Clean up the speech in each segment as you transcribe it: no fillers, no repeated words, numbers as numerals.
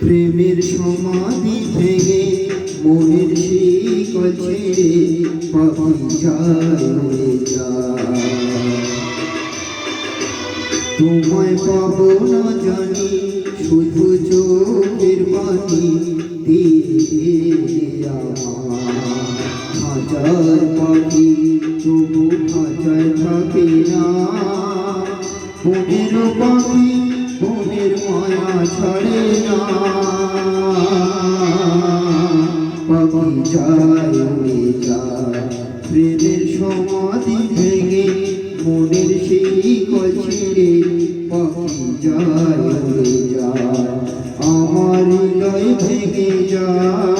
প্রেমের সমাধি ভেঙে মনের শিকল ছেড়ে পাখি যায় উড়ে যায়। তোমায় পাবো না জানি শুধু চোখের পানি দিয়ে আমার হাজার পাখি তবু খাঁচায় থাকে না। বনের পাখি বনের মায়া ছাড়ে না। পাখি যায় উড়ে যায় প্রেমের সমাধি ভেঙে মনের শিকল ছেড়ে পাখি যায় উড়ে যায় আমার হৃদয় ভেঙে যায়।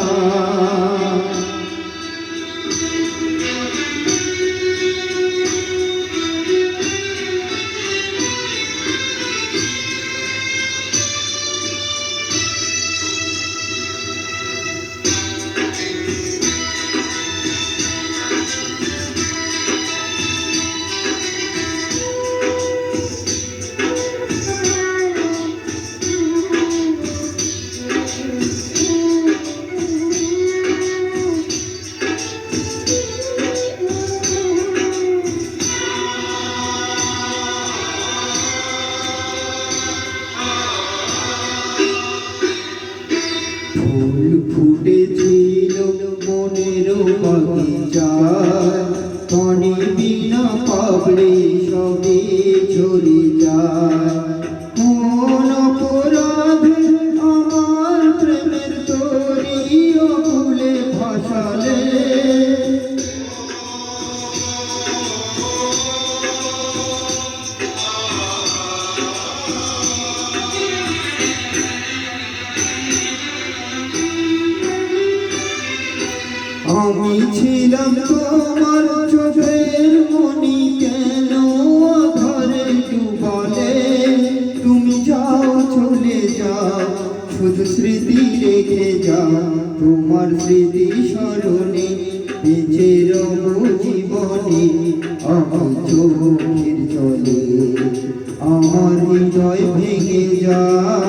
ফুল ফুটেছিল মনের বাগিচায় পানি বিনা পাবলে সবে ঝরে যায়। কোন অপরাধে আমার প্রেমের তরি ফুলে ভাসালে আমি ছিলাম তোমার চোখের মনি কেন আধারে ডুবালে। তুমি যাও চলে যাও শুধু স্মৃতি রেখে যাও তোমার স্মৃতি স্মরণে বেঁচে রব জীবনে। আমার চোখের জলে আমার হৃদয় ভেঙে যায়।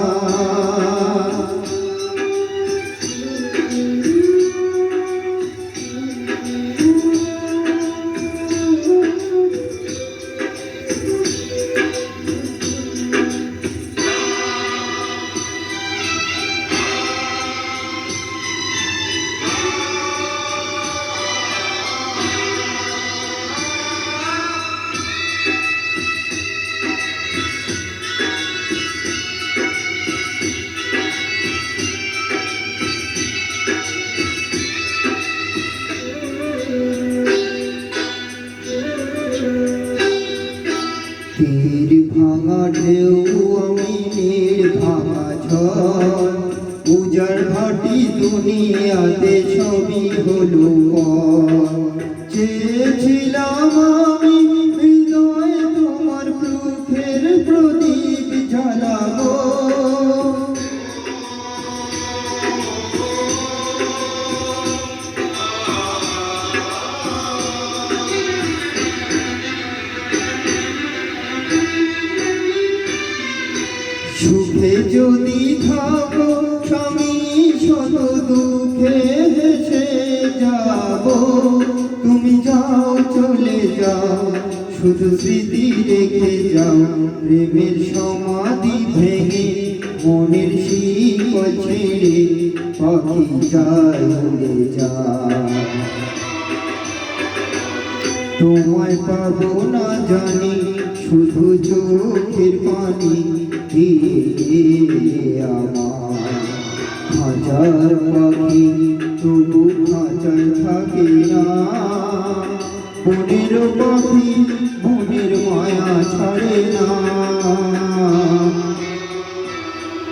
তীর ভাঙা ঢেউ আমি নীর ভাঙা ঝড় উজাড় ভাটি দুনিয়াতে সবই হলো চেয়েছিলাম আমি হৃদয় তোমার চোখের প্রদীপ জ্বালাবো। সুখে যদি থাকো স্বামী শত দুঃখে হেসে যাব। তুমি যাও চলে যাও শুধু স্মৃতি রেখে যাও প্রেমের সমাধি ভেঙে মনের শিকল ছেড়ে পাখি যায় উড়ে যায়। তোমায় পাবো না জানি শুধু চোখের পানি দিয়ে আমার হাজার পাখি তবু খাঁচায় থাকে না। বনের পাখি বনের মায়া ছাড়ে না।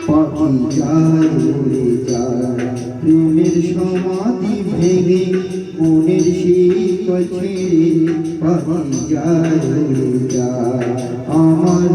পাখি যায় উড়ে যায় প্রেমের সমাধি ভেঙে মনের শিকল ছেড়ে পাখি যায় উড়ে যায় আমার